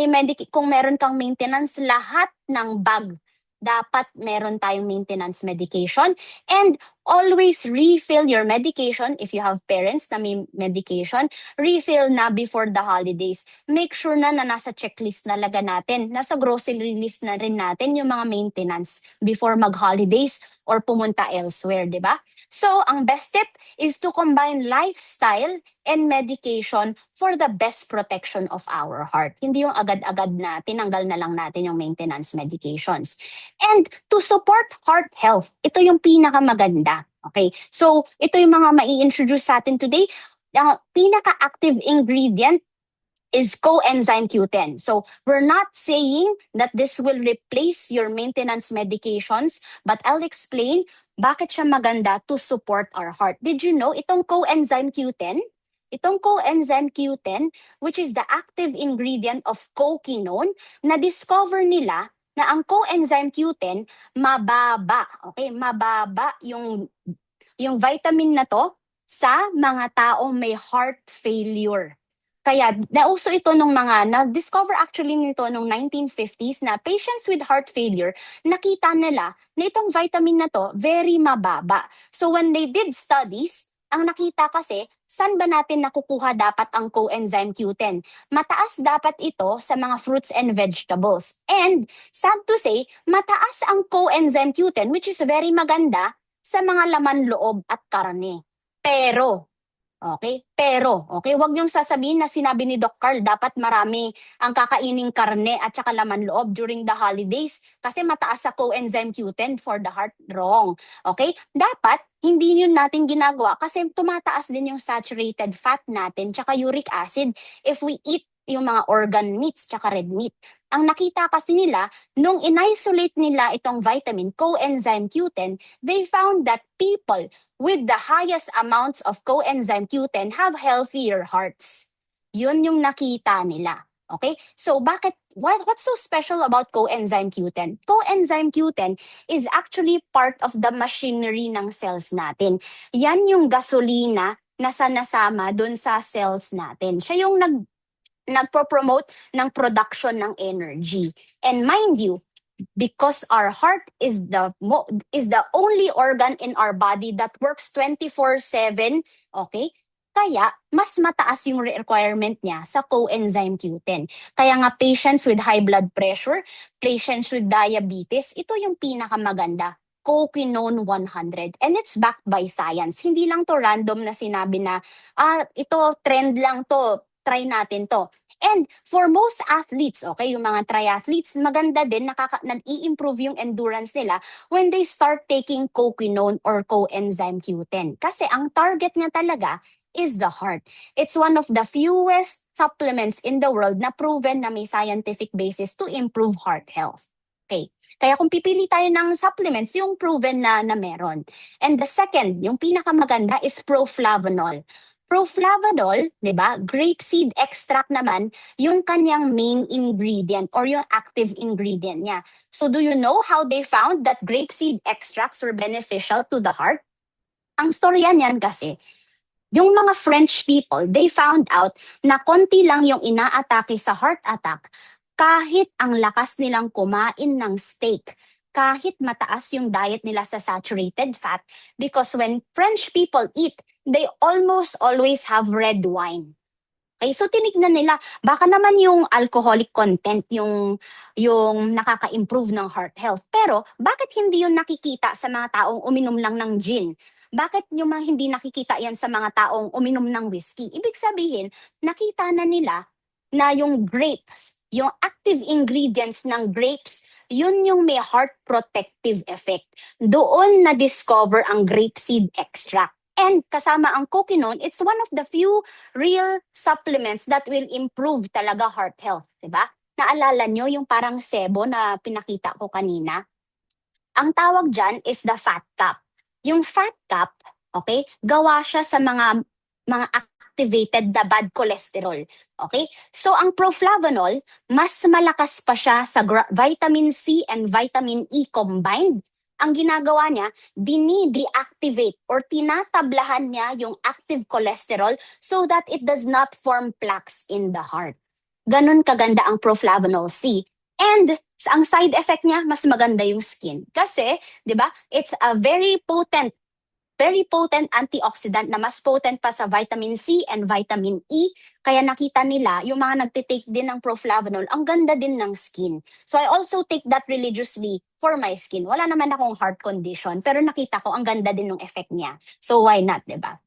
meron kang maintenance, lahat ng bag, dapat meron tayong maintenance medication. And always refill your medication if you have parents na may medication. Refill na before the holidays. Make sure na nasa checklist na laga natin. Nasa grocery list na rin natin yung mga maintenance before mag-holidays or pumunta elsewhere, di ba? So, ang best tip is to combine lifestyle and medication for the best protection of our heart. Hindi yung agad-agad na tinanggal na lang natin yung maintenance medications. And to support heart health, ito yung pinakamaganda. Okay, so ito yung mga mai-introduce sa atin today. Ang pinaka-active ingredient is coenzyme Q10. So we're not saying that this will replace your maintenance medications, but I'll explain bakit siya maganda to support our heart. Did you know itong coenzyme Q10? Itong coenzyme Q10, which is the active ingredient of coquinone, na-discover nila na ang coenzyme Q10 mababa, okay? Mababa yung vitamin na to sa mga taong may heart failure. Kaya nauso ito na-discover actually nito nung 1950s na patients with heart failure, nakita nila na itong vitamin na to very mababa. So when they did studies, ang nakita kasi, saan ba natin nakukuha dapat ang coenzyme Q10? Mataas dapat ito sa mga fruits and vegetables. And sad to say, mataas ang coenzyme Q10, which is very maganda, sa mga laman loob at karne. Pero, wag niyong sasabihin na sinabi ni Doc Carl, dapat marami ang kakaining karne at saka laman loob during the holidays kasi mataas sa coenzyme Q10 for the heart. Wrong. Okay? Dapat, hindi yun natin ginagawa kasi tumataas din yung saturated fat natin tsaka uric acid if we eat yung mga organ meats tsaka red meat. Ang nakita kasi nila, nung in-isolate nila itong vitamin coenzyme Q10, they found that people with the highest amounts of coenzyme Q10 have healthier hearts. Yun yung nakita nila. Okay? So what's so special about coenzyme Q10? Coenzyme Q10 is actually part of the machinery ng cells natin. Yan yung gasolina na nasama dun sa cells natin. Siya yung nagpo-promote ng production ng energy. And mind you, because our heart is the only organ in our body that works 24/7, okay? Kaya mas mataas yung requirement niya sa coenzyme Q10. Kaya nga patients with high blood pressure, patients with diabetes, ito yung pinakamaganda. Coquinone 100. And it's backed by science. Hindi lang to random na sinabi na, ito trend lang to, try natin to. And for most athletes, okay, yung mga triathletes, maganda din, nag-i-improve yung endurance nila when they start taking coquinone or coenzyme Q10. Kasi ang target niya talaga is the heart. It's one of the fewest supplements in the world na proven na may scientific basis to improve heart health. Okay. Kaya kung pipili tayo ng supplements, yung proven na meron. And the second, yung pinakamaganda is proflavanol. Proflavanol, di ba? Grapeseed extract naman, yung kanyang main ingredient or yung active ingredient niya. So do you know how they found that grapeseed extracts were beneficial to the heart? Ang storya niyan kasi, yung mga French people, they found out na konti lang yung inaatake sa heart attack kahit ang lakas nilang kumain ng steak, kahit mataas yung diet nila sa saturated fat, because when French people eat, they almost always have red wine. Okay, so tinignan nila, baka naman yung alcoholic content yung nakaka-improve ng heart health. Pero bakit hindi yun nakikita sa mga taong uminom lang ng gin? Bakit yung mga hindi nakikita yan sa mga taong uminom ng whiskey? Ibig sabihin, nakita na nila na yung grapes, yung active ingredients ng grapes, yun yung may heart protective effect. Doon na-discover ang grapeseed extract. And kasama ang coquinone, it's one of the few real supplements that will improve talaga heart health, di ba? Naalala nyo yung parang sebo na pinakita ko kanina? Ang tawag dyan is the fat cap. Yung fat cap, okay, gawa siya sa mga activated na bad cholesterol. Okay? So ang proflavanol, mas malakas pa siya sa vitamin C and vitamin E combined. Ang ginagawa niya, dini-deactivate or tinatablahan niya yung active cholesterol so that it does not form plaques in the heart. Ganon kaganda ang proflavanol C. And ang side effect niya, mas maganda yung skin. Kasi, di ba, it's a very potent antioxidant na mas potent pa sa vitamin C and vitamin E. Kaya nakita nila, yung mga nagtitake din ng proflavanol, ang ganda din ng skin. So I also take that religiously for my skin. Wala naman akong heart condition, pero nakita ko ang ganda din ng effect niya. So why not, diba?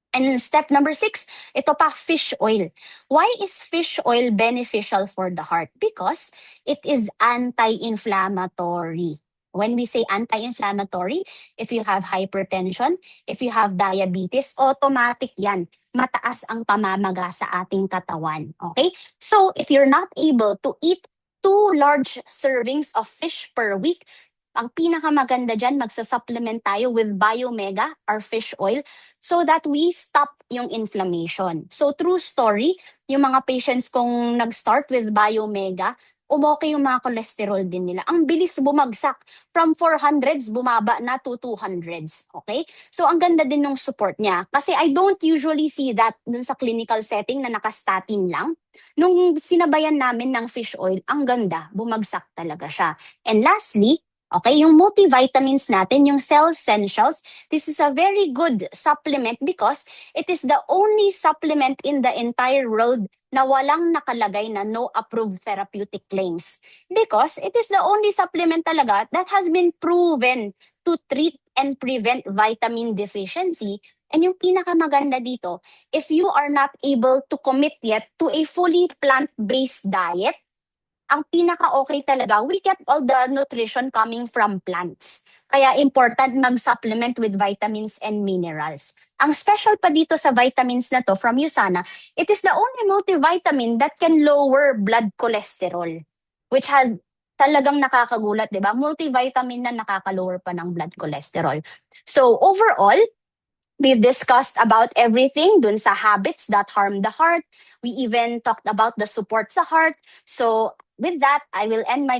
And step number 6, ito pa, fish oil. Why is fish oil beneficial for the heart? Because it is anti-inflammatory. When we say anti-inflammatory, if you have hypertension, if you have diabetes, automatic yan. Mataas ang pamamaga sa ating katawan. Okay? So, if you're not able to eat 2 large servings of fish per week, ang pinakamaganda dyan, magsa-supplement tayo with Biomega, our fish oil, so that we stop yung inflammation. So, true story, yung mga patients kong nag-start with Biomega, umokay yung mga cholesterol din nila. Ang bilis bumagsak. From 400s, bumaba na to 200s. Okay? So, ang ganda din ng support niya. Kasi I don't usually see that dun sa clinical setting na nakastatin lang. Nung sinabayan namin ng fish oil, ang ganda. Bumagsak talaga siya. And lastly, okay, yung multivitamins natin, yung Cell Essentials, this is a very good supplement because it is the only supplement in the entire world na walang nakalagay na no approved therapeutic claims. Because it is the only supplement talaga that has been proven to treat and prevent vitamin deficiency. And yung pinakamaganda dito, if you are not able to commit yet to a fully plant-based diet, ang pinaka-okay talaga, we get all the nutrition coming from plants. Kaya important mag-supplement with vitamins and minerals. Ang special pa dito sa vitamins na to from USANA, it is the only multivitamin that can lower blood cholesterol, which has talagang nakakagulat, di ba? Multivitamin na nakaka-lower pa ng blood cholesterol. So overall, we've discussed about everything dun sa habits that harm the heart. We even talked about the support sa heart. So with that, I will end my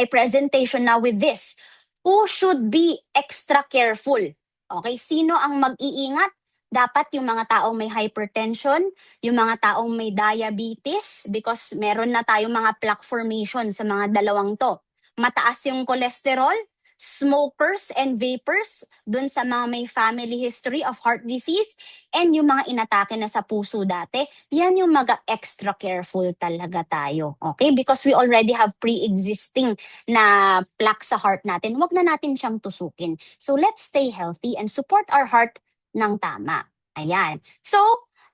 presentation now with this. Who should be extra careful? Okay, sino ang mag-iingat? Dapat yung mga taong may hypertension, yung mga taong may diabetes, because meron na tayong mga plaque formation sa mga dalawang to. Mataas yung cholesterol, smokers and vapors, dun sa mga may family history of heart disease, and yung mga inatake na sa puso dati, yan yung mag-extra careful talaga tayo. Okay? Because we already have pre-existing na plaque sa heart natin, wag na natin siyang tusukin. So let's stay healthy and support our heart ng tama. Ayan. So,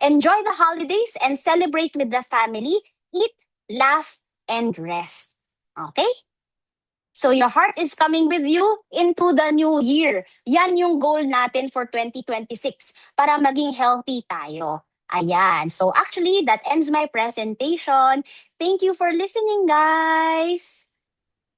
enjoy the holidays and celebrate with the family. Eat, laugh, and rest. Okay? So your heart is coming with you into the new year. Yan yung goal natin for 2026 para maging healthy tayo. Ayan. So actually, that ends my presentation. Thank you for listening, guys.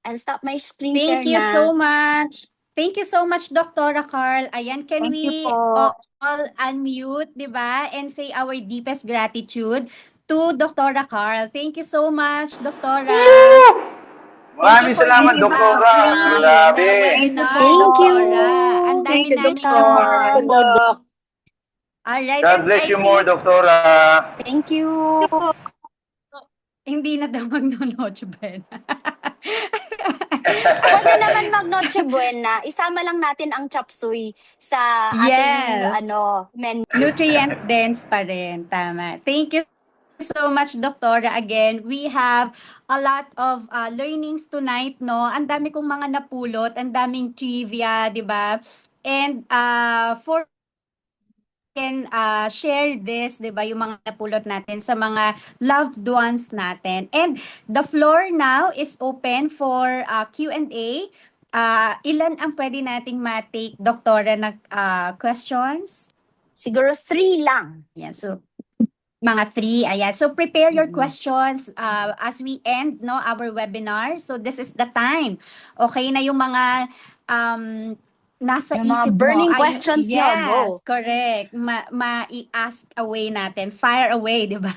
I'll stop my screen share Thank you na. so much. Thank you so much, Dr. Carl. Ayan, can Thank you we po. all unmute, di ba? And say our deepest gratitude to Dr. Carl. Thank you so much, Dr. Maraming salamat, this Doktora. free Grabe. na webinar, Thank you. Doktora. Ang dami Thank you, namin Doktor. na Alright, God and bless I you more, think Doktora. Thank you. hindi na daw magno-Noche Buena. Pwede naman mag Noche Buena. Isama lang natin ang chop suey sa ating Yes. menu. Nutrient dense pa rin. Tama. Thank you so much, Doktora. Again, we have a lot of learnings tonight, no? Ang dami kong mga napulot, ang daming trivia, di ba? And for can share this, 'di ba, yung mga napulot natin sa mga loved ones natin. And the floor now is open for Q&A. Ilan ang pwede nating ma-take, Doktora, na questions? Siguro 3 lang. Yan, so mga 3, ayan. So prepare your Mhm. questions as we end, no, our webinar. So this is the time. Okay na yung mga nasa Yung mga isip burning mo. questions nyo, go. Yes, correct. Ma-i-ask away natin. Fire away, di ba?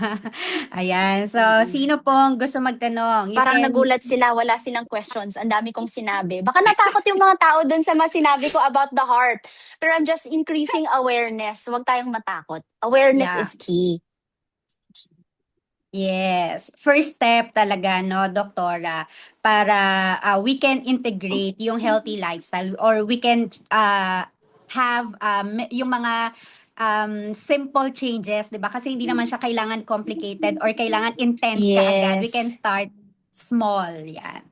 Ayan. So, Mhm. sino pong gusto magtanong? You Parang can... nagulat sila, wala silang questions. Ang dami kong sinabi. Baka natakot yung mga tao dun sa mga sinabi ko about the heart. Pero I'm just increasing awareness. Huwag tayong matakot. Awareness Yeah. is key. Yes. First step talaga, no, Doktora, para we can integrate yung healthy lifestyle or we can have yung mga simple changes, 'di ba? Kasi hindi naman siya kailangan complicated or kailangan intense kaagad. We can Yes. start small, yan.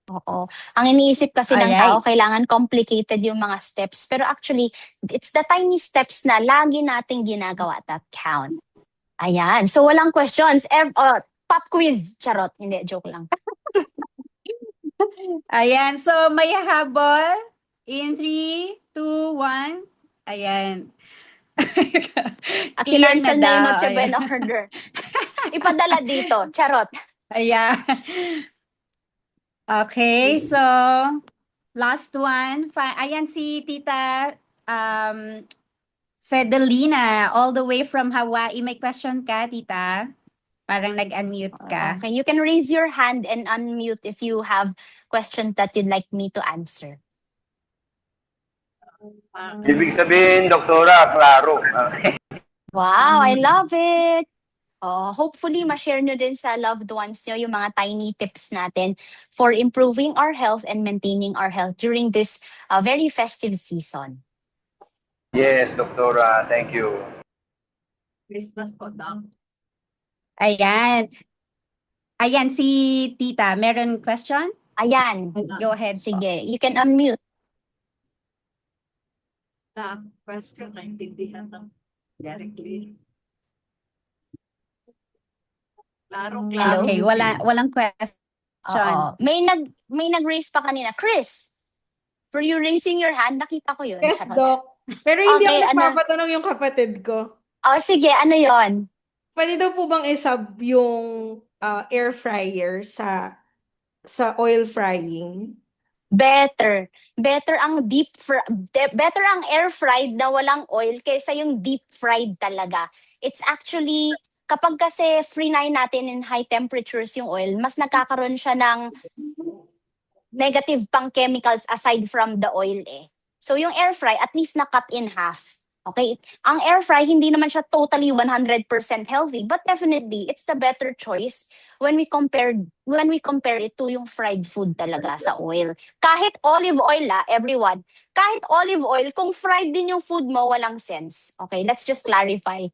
Oo. Ang iniisip kasi ng tao, Alright. kailangan complicated yung mga steps. Pero actually, it's the tiny steps na lagi nating ginagawa that count. Ayan. So, walang questions. Pop quiz. Charot. Hindi, joke lang. Ayan. So, may habol in 3, 2, 1. Ayan. Clear na Kinancel na yung daw. Noche Ayan. Buena order. Ipadala dito. Charot. Ayan. Okay, so last one. Ayan si Tita Fedelina, all the way from Hawaii. May question ka, Tita? Parang nag-unmute ka. Okay. You can raise your hand and unmute if you have questions that you'd like me to answer. Ibig sabihin, doktora, klaro. Wow, I love it! Hopefully, ma-share nyo din sa loved ones nyo yung mga tiny tips natin for improving our health and maintaining our health during this very festive season. Yes, doktora. Thank you. Christmas po daw. Ayan. Ayan, si Tita. Meron question? Ayan. Go ahead po. Sige, you can unmute. Na question na intindihan ng very clear. Klaro. Okay, walang question. Oo. May nag-raise pa kanina. Chris, were you raising your hand? Nakita ko yun. Yes, Charot. Doc. Pero hindi Okay, ako ano? nagpapatanong yung kapatid ko. Sige, ano yon? Pwede daw po bang isub yung air fryer sa oil frying? Better. Better ang better ang air fried na walang oil kaysa yung deep fried talaga. It's actually, kapag kasi free-fry natin in high temperatures yung oil, mas nagkakaroon siya ng negative pang chemicals aside from the oil eh. So yung air fry, at least na-cut in half. Okay? Ang air fry, hindi naman siya totally 100% healthy, but definitely, it's the better choice when we compare it to yung fried food talaga sa oil. Kahit olive oil everyone, kahit olive oil, kung fried din yung food mo, walang sense. Okay, let's just clarify.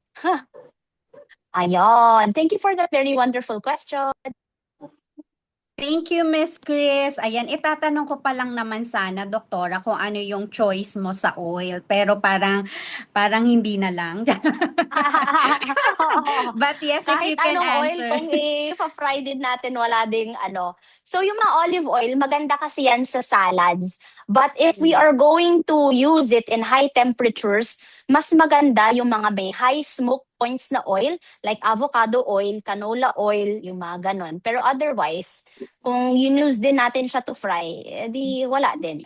Ayon. Thank you for that very wonderful question. Thank you, Miss Chris. Ayan, itatanong ko pa lang naman sana, Doktora, kung ano yung choice mo sa oil. Pero parang hindi na lang. But yes, if you Kahit can anong oil, answer. kung i-fry din natin, wala ding ano. So yung mga olive oil, maganda kasi yan sa salads. But if we are going to use it in high temperatures, mas maganda yung mga may high smoke points na oil, like avocado oil, canola oil, yung mga ganon. Pero otherwise, kung use din natin siya to fry, di wala din.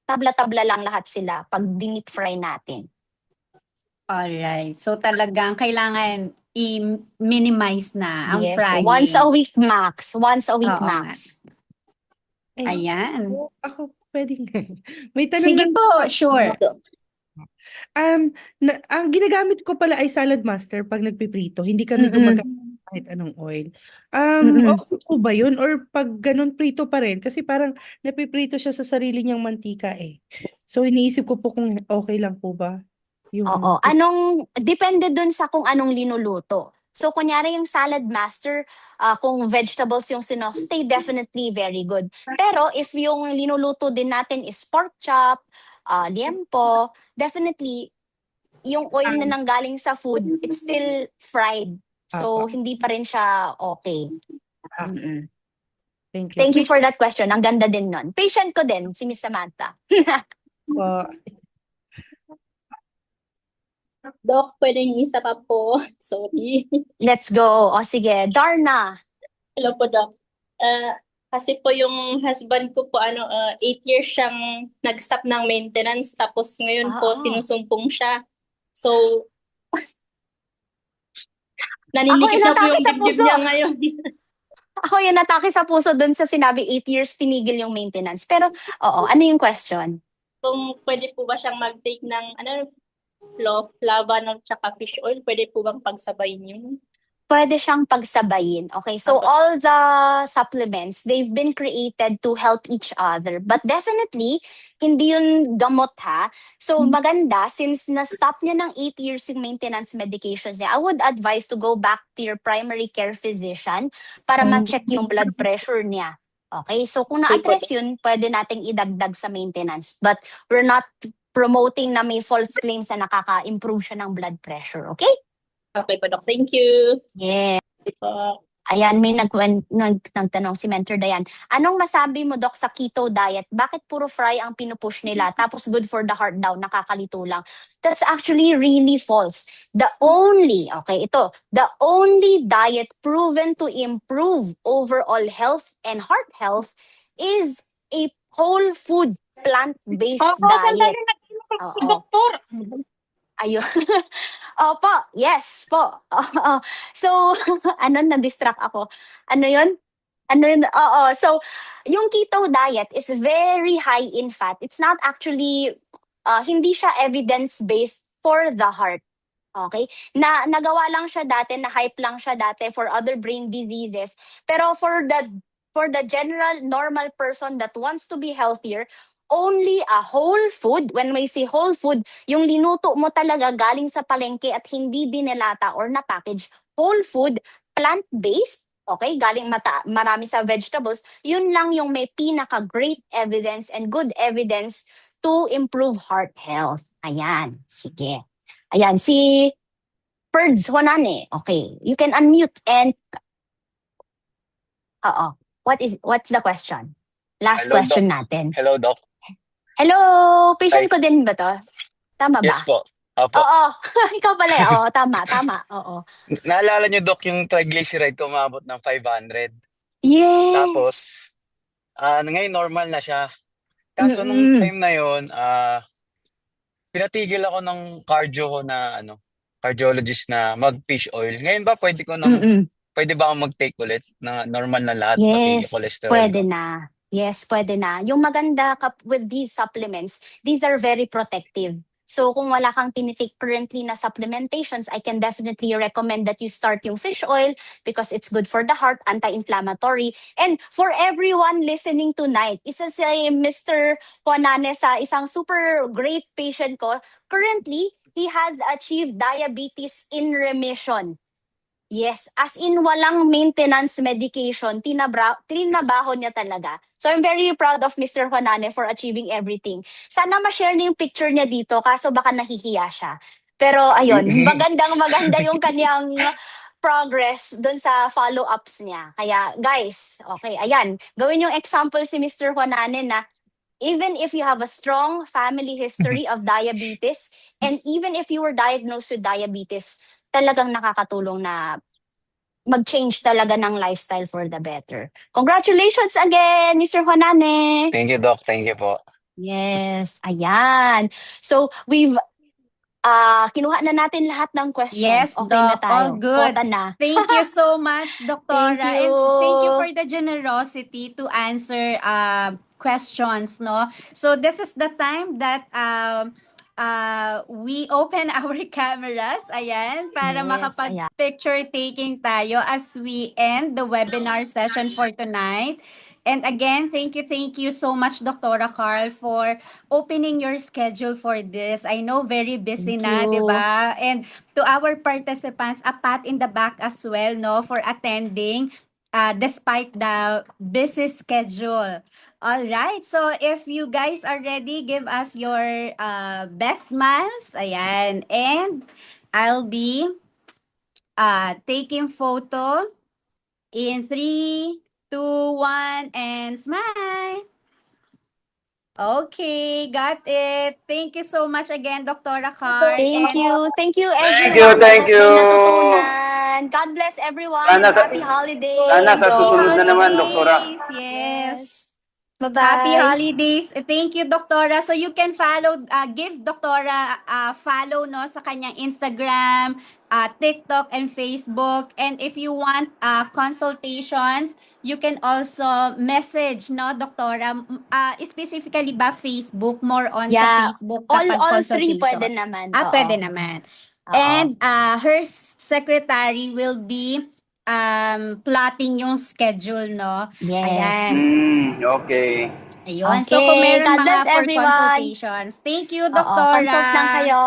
Tabla-tabla lang lahat sila pag dinip fry natin. Alright. So talagang kailangan i-minimize na ang Yes, frying. once a week max. Once a week Oo max. Ayan. Ako, pwede nga. May tanong Sige lang po, sure. ang ginagamit ko pala ay Salad Master pag nagpiprito. Hindi kami gumagamit ng kahit anong oil. Mm-mm. Okay po ba yun? Or pag ganun prito pa rin? Kasi parang napiprito siya sa sarili niyang mantika eh. So iniisip ko po kung okay lang po ba Oo. yung Depende dun sa kung anong linuluto. So, kunyari yung salad master, kung vegetables yung sinostay, definitely very good. Pero if yung linuluto din natin is pork chop, liempo, definitely yung oil na nanggaling sa food, it's still fried. So, apa. hindi pa rin siya okay. Ah, Mm-mm. thank you. Thank you Fish for that question. Ang ganda din nun. Patient ko din, si Miss Samantha. po. Doc, pwedeng isa pa po. Sorry. Let's go. O sige, Darna. Hello po, Doc. Kasi po yung husband ko po, 8 years siyang nag-stop ng maintenance, tapos ngayon po sinusumpong siya. So, naninikip na po inatake yung sa dibdib puso. niya ngayon. Ako yung natake sa puso dun sa sinabi 8 years tinigil yung maintenance. Pero, ano yung question? Kung pwede po ba siyang mag-take ng, laban at saka fish oil, pwede po bang pagsabayin yun? Pwede siyang pagsabayin. Okay, so Apo. all the supplements, they've been created to help each other. But definitely, hindi yun gamot ha. So maganda, since na-stop niya ng 8 years yung maintenance medications niya, I would advise to go back to your primary care physician para ma-check yung blood pressure niya. Okay, so kung na-address yun, pwede nating idagdag sa maintenance. But we're not promoting na may false claims na nakaka-improve siya ng blood pressure. Okay? Okay po, Doc. Thank you. Yeah. Po. Ayan, may nagtanong si Mentor Dayan. Anong masabi mo, Doc, sa keto diet? Bakit puro fry ang pinupush nila? Tapos good for the heart daw, nakakalito lang. That's actually really false. The only diet proven to improve overall health and heart health is a whole food plant-based diet. Si Oo. doktor. Ayun. Opo, yes po. So, na-distract ako. Ano yun? Oo. So, yung keto diet is very high in fat. It's not actually, hindi siya evidence-based for the heart. Okay? Nagawa lang siya dati, na-hype lang siya dati for other brain diseases. Pero for the general normal person that wants to be healthier, only a whole food, when we say whole food, yung linuto mo talaga galing sa palengke at hindi dinelata or na-package, whole food, plant-based, okay, galing marami sa vegetables, yun lang yung may pinaka-great evidence and good evidence to improve heart health. Ayan, sige. Ayan, si Ferds Wanane. Okay, you can unmute and... What's the question? Last Hello, question Doc. natin. Hello, Doc. Hello, patient Hi. ko din ba to? Tama ba? Yes po. Opo. Oo, ikaw pala. Oo, tama. Oo. Naalala niyo, Doc, yung triglyceride ko umabot ng 500. Yes. Tapos, ngayon normal na siya. Kaso nung time na yun, pinatigil ako ng cardio ko na, cardiologist na mag-fish oil. Ngayon ba pwede ba akong mag-take ulit na normal na lahat, pati Yes, cholesterol pwede ko? na. Yes, pwede na. Yung maganda with these supplements, these are very protective. So kung wala kang tinitake currently na supplementations, I can definitely recommend that you start yung fish oil because it's good for the heart, anti-inflammatory. And for everyone listening tonight, isa si Mr. Juanane sa isang super great patient ko. Currently, he has achieved diabetes in remission. Yes, as in walang maintenance medication, tinabaho niya talaga. So I'm very proud of Mr. Juanane for achieving everything. Sana ma-share niya yung picture niya dito, kaso baka nahihiya siya. Pero ayun, maganda yung kanyang progress dun sa follow-ups niya. Kaya guys, okay, ayan, gawin yung example si Mr. Juanane na even if you have a strong family history of diabetes, and even if you were diagnosed with diabetes, talagang nakakatulong na mag-change talaga ng lifestyle for the better. Congratulations again, Mr. Juanane! Thank you, Doc. Thank you po. Yes, ayan. So, we've kinuha na natin lahat ng questions. Yes, Okay na Doc. tayo. All good. Kota na. Thank you so much, Doctora. Thank you. And thank you for the generosity to answer questions, no? So this is the time that we open our cameras, ayan, para Yes, makapag-picture taking tayo as we end the webinar session for tonight. And again, thank you so much, Dr. Carl, for opening your schedule for this. I know very busy Thank na, di you. ba? And to our participants, a pat in the back as well, no, for attending despite the busy schedule. All right. So if you guys are ready, give us your best smiles. Ayan. And I'll be taking photo in 3, 2, 1, and smile. Okay, got it. Thank you so much again, Dr. Carl. Thank And you. Thank you, Thank you, everyone. I thank hope may you. natutunan. God bless everyone Sana and sa, happy holidays. sana sa happy susunod na naman, Doktora. holidays. Yes. Happy Bye-bye. holidays. Thank you, Doktora. So you can follow, give Doktora follow no sa kanyang Instagram, TikTok, and Facebook. And if you want consultations, you can also message, no, Doktora, specifically ba Facebook, more on sa Yeah, Facebook all kapag three pwede consultation. naman. Pwede Oo. naman. Oo. And her secretary will be plotting yung schedule, no? Yes. Ayan. Okay. Ayun. So, kung Okay, meron God bless mga for everyone. consultations. Thank you, Oo, consult lang Doktora. kayo.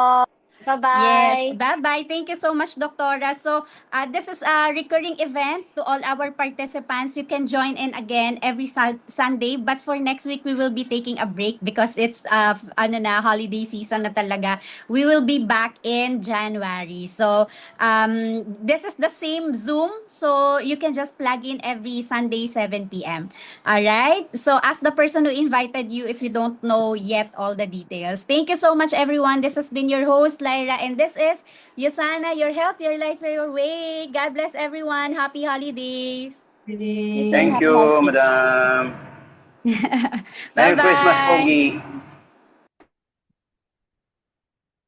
Yes. Bye-bye. Bye-bye. Thank you so much, Doktora. So, this is a recurring event to all our participants. You can join in again every Sunday. But for next week, we will be taking a break because it's holiday season na talaga. We will be back in January. So, this is the same Zoom. So, you can just plug in every Sunday, 7 p.m. All right. So, ask the person who invited you if you don't know yet all the details. Thank you so much, everyone. This has been your host, Lyra, and this is Yusana, your health, your life, your way. God bless everyone. Happy holidays. Thank you, Madam. Merry Christmas, Bye-bye. Pogi.